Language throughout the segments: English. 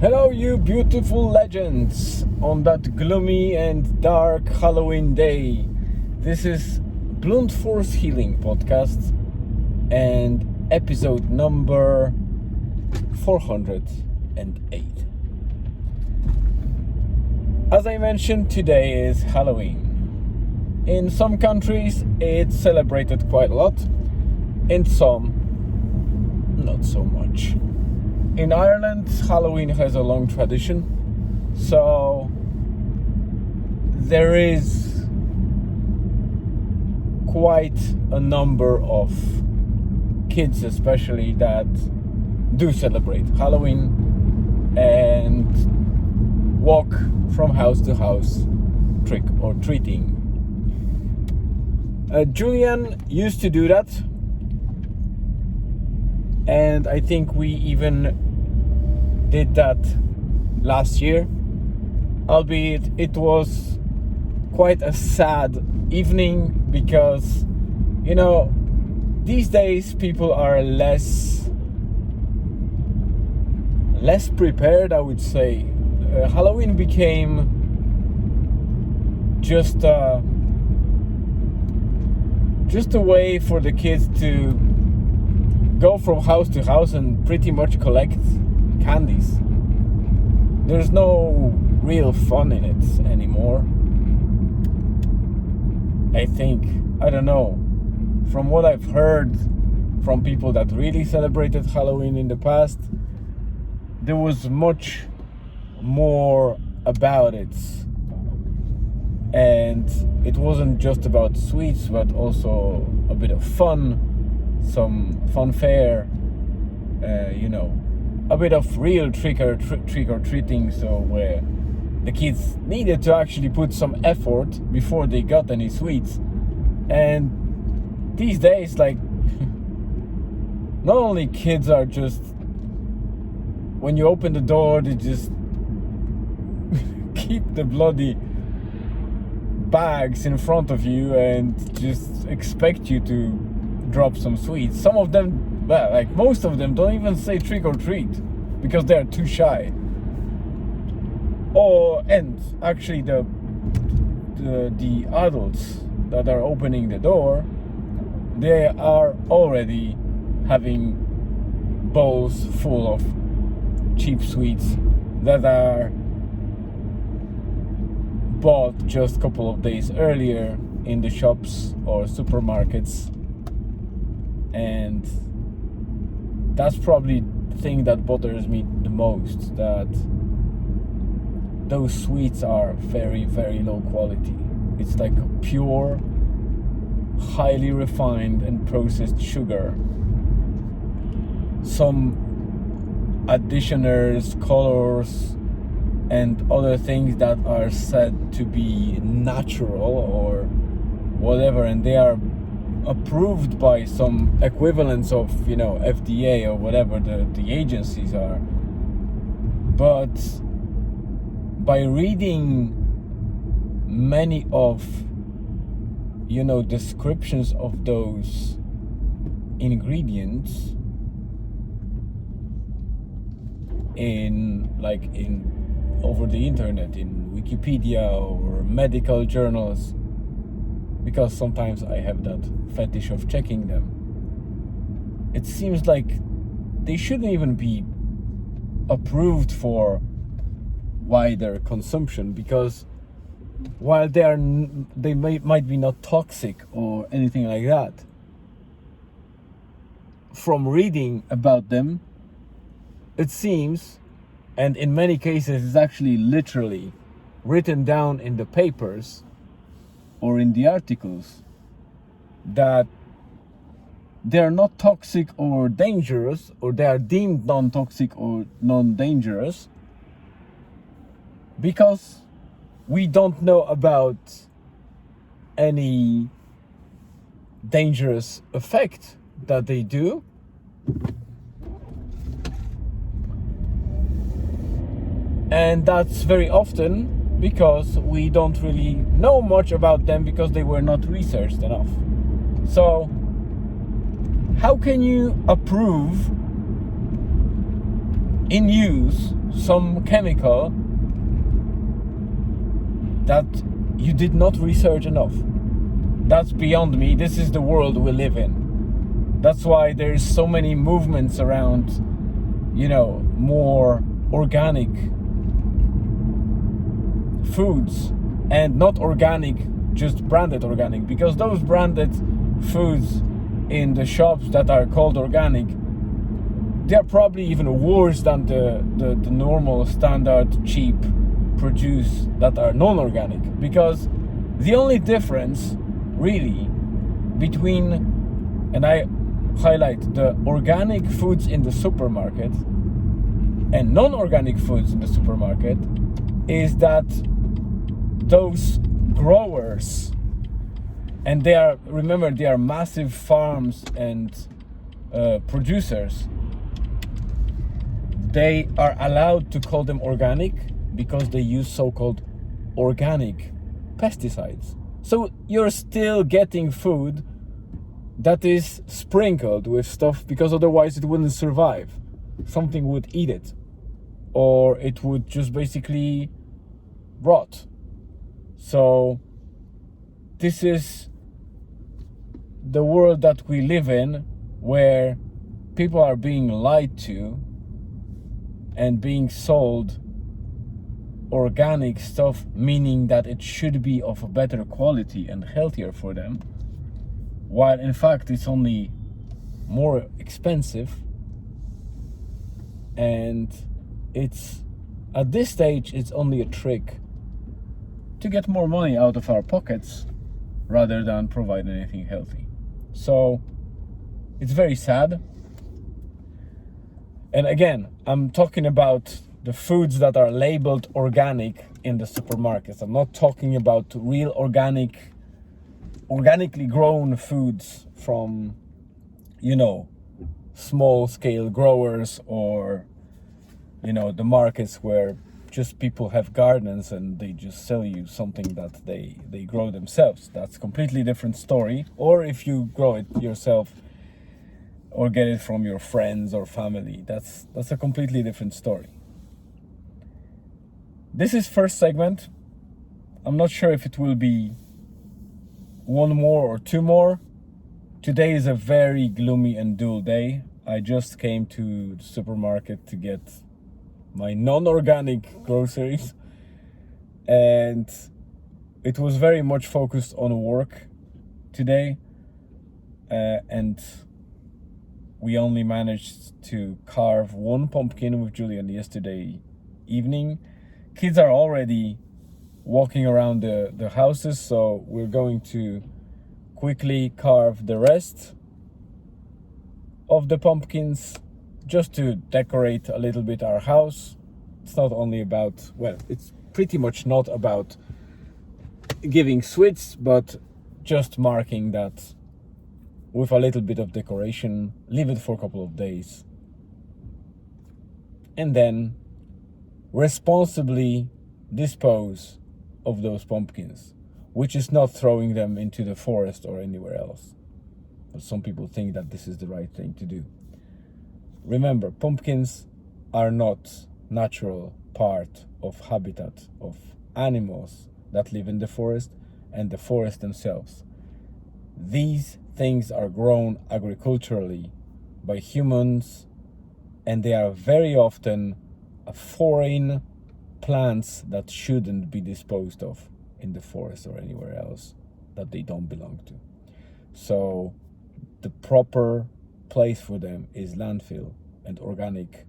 Hello, you beautiful legends on that gloomy and dark Halloween day. This is Blunt Force Healing Podcast and episode number 408. As I mentioned, today is Halloween. In some countries, it's celebrated quite a lot. In some, not so much. In Ireland, Halloween has a long tradition, so there is quite a number of kids especially that do celebrate Halloween and walk from house to house trick or treating. Julian used to do that, and I think we even did that last year, albeit it was quite a sad evening because, you know, these days people are less prepared, I would say. Halloween became just a way for the kids to go from house to house and pretty much collect candies. There's no real fun in it anymore, I think. I don't know. From what I've heard from people that really celebrated Halloween in the past, there was much more about it. And it wasn't just about sweets, but also a bit of fun, some funfair, a bit of real trick or treating, so where the kids needed to actually put some effort before they got any sweets. And these days, like, not only kids are just, when you open the door, they just keep the bloody bags in front of you and just expect you to drop some sweets. Some of them, well, like most of them, don't even say trick or treat because they're too shy. And actually the adults that are opening the door, they are already having bowls full of cheap sweets that are bought just a couple of days earlier in the shops or supermarkets. And that's probably the thing that bothers me the most, that those sweets are very, very low quality. It's like a pure, highly refined and processed sugar. Some additioners, colors, and other things that are said to be natural or whatever, and they are approved by some equivalents of, FDA or whatever the agencies are. But by reading many of, descriptions of those ingredients over the internet, in Wikipedia or medical journals, because sometimes I have that fetish of checking them, it seems like they shouldn't even be approved for wider consumption, because while they might be not toxic or anything like that, from reading about them, it seems, and in many cases it's actually literally written down in the papers or in the articles, that they're not toxic or dangerous, or they are deemed non-toxic or non-dangerous, because we don't know about any dangerous effect that they do. And that's very often because we don't really know much about them because they were not researched enough. So how can you approve in use some chemical that you did not research enough. That's beyond me. This is the world we live in. That's why there's so many movements around, more organic foods, and not organic, just branded organic, because those branded foods in the shops that are called organic, they're probably even worse than the normal standard cheap produce that are non-organic, because the only difference really between, and I highlight the organic foods in the supermarket and non-organic foods in the supermarket, is that those growers, and they are massive farms and producers, they are allowed to call them organic because they use so-called organic pesticides. So you're still getting food that is sprinkled with stuff, because otherwise it wouldn't survive. Something would eat it, or it would just basically rot. So this is the world that we live in, where people are being lied to and being sold organic stuff, meaning that it should be of a better quality and healthier for them, while in fact it's only more expensive. And it's, at this stage, it's only a trick to get more money out of our pockets rather than provide anything healthy. So it's very sad. And again, I'm talking about the foods that are labeled organic in the supermarkets. I'm not talking about real organically grown foods from, small scale growers, or, the markets where just people have gardens and they just sell you something that they grow themselves. That's a completely different story. Or if you grow it yourself or get it from your friends or family, that's a completely different story. This is first segment. I'm not sure if it will be one more or two more. Today is a very gloomy and dull day. I just came to the supermarket to get my non-organic groceries, and it was very much focused on work today, and we only managed to carve one pumpkin with Julian yesterday evening. Kids are already walking around the houses, so we're going to quickly carve the rest of the pumpkins just to decorate a little bit our house. It's not only about, it's pretty much not about giving sweets, but just marking that with a little bit of decoration, leave it for a couple of days, and then responsibly dispose of those pumpkins, which is not throwing them into the forest or anywhere else. But some people think that this is the right thing to do. Remember, pumpkins are not natural part of habitat of animals that live in the forest and the forest themselves. These things are grown agriculturally by humans, and they are very often foreign plants that shouldn't be disposed of in the forest or anywhere else that they don't belong to. So the proper place for them is landfill and organic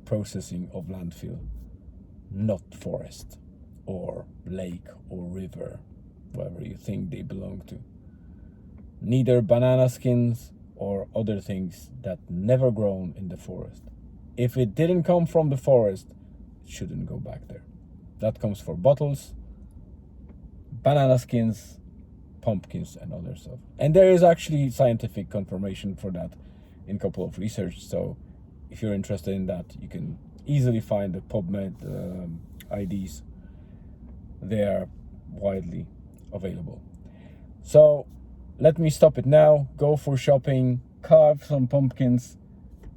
processing of landfill, not forest or lake or river, wherever you think they belong to. Neither banana skins or other things that never grown in the forest. If it didn't come from the forest, it shouldn't go back there. That comes for bottles, banana skins, pumpkins, and other stuff. And there is actually scientific confirmation for that in a couple of research. So if you're interested in that, you can easily find the PubMed IDs. They are widely available. So let me stop it now, go for shopping, carve some pumpkins,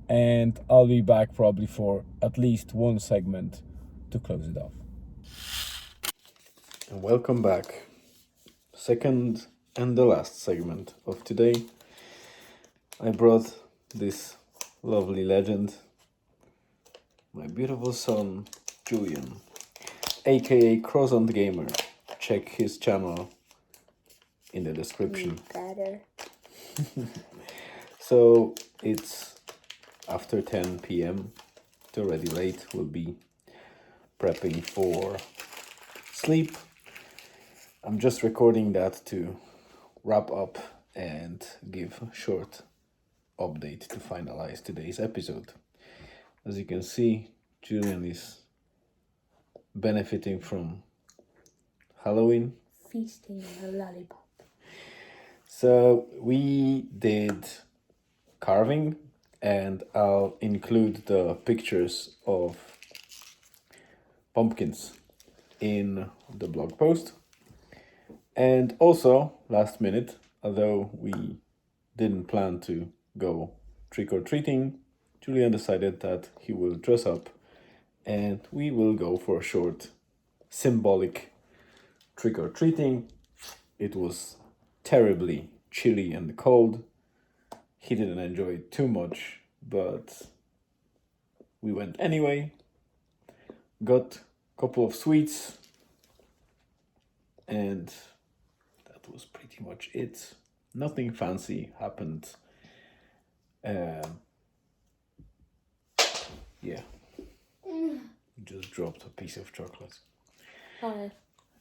and I'll be back probably for at least one segment to close it off. And welcome back. Second and the last segment of today. I brought this lovely legend, my beautiful son, Julian, aka Croissant Gamer. Check his channel in the description. Better. So it's after 10 p.m. It's already late. We'll be prepping for sleep. I'm just recording that to wrap up and give a short update to finalize today's episode. As you can see, Julian is benefiting from Halloween. Feasting on a lollipop. So we did carving, and I'll include the pictures of pumpkins in the blog post. And also, last minute, although we didn't plan to go trick-or-treating, Julian decided that he will dress up and we will go for a short symbolic trick-or-treating. It was terribly chilly and cold. He didn't enjoy it too much, but we went anyway. Got a couple of sweets, and that was pretty much it. Nothing fancy happened. Yeah. Just dropped a piece of chocolate. Hi.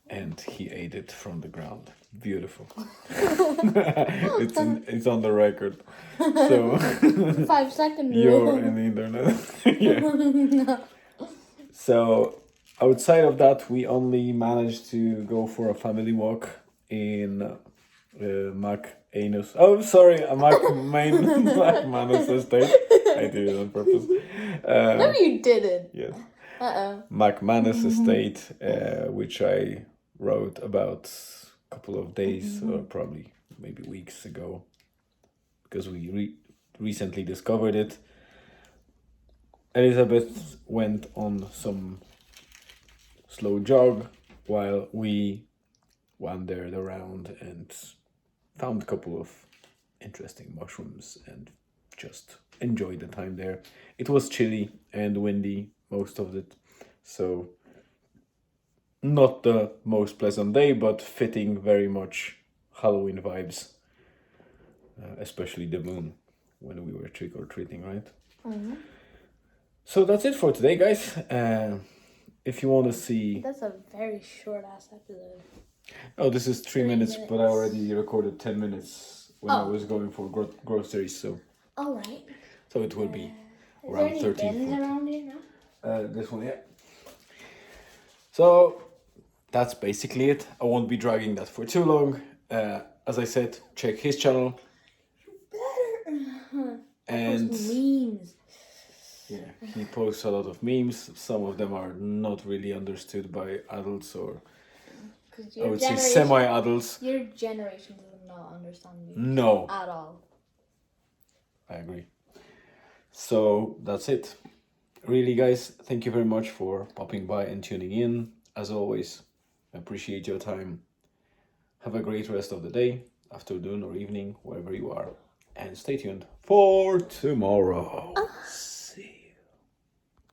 And he ate it from the ground. Beautiful. It's on the record. So 5 second rule. you're in the internet. Yeah. So outside of that, we only managed to go for a family walk in McAnus. Oh, sorry, McManus estate. I did it on purpose. No, you didn't. Yes. Uh-oh. McManus estate, which I wrote about a couple of days or probably maybe weeks ago, because we recently discovered it. Elizabeth went on some slow jog while we wandered around and found a couple of interesting mushrooms and just enjoyed the time there. It was chilly and windy most of it, so not the most pleasant day, but fitting very much Halloween vibes, especially the moon when we were trick-or-treating, right? Mm-hmm. So that's it for today, guys. If you want to see... That's a very short ass episode. Oh, this is 3 minutes, but I already recorded 10 minutes when I Oh. was going for groceries, so... Alright. So it will be Is around there any 13, bins 14. around here now? This one, yeah. So that's basically it. I won't be dragging that for too long. As I said, check his channel. Better. And Memes. yeah, he posts a lot of memes. Some of them are not really understood by adults, or I would say semi-adults. Your generation does not understand memes. No. At all. I agree. So that's it. Really, guys, thank you very much for popping by and tuning in. As always, I appreciate your time. Have a great rest of the day, afternoon or evening, wherever you are. And stay tuned for tomorrow.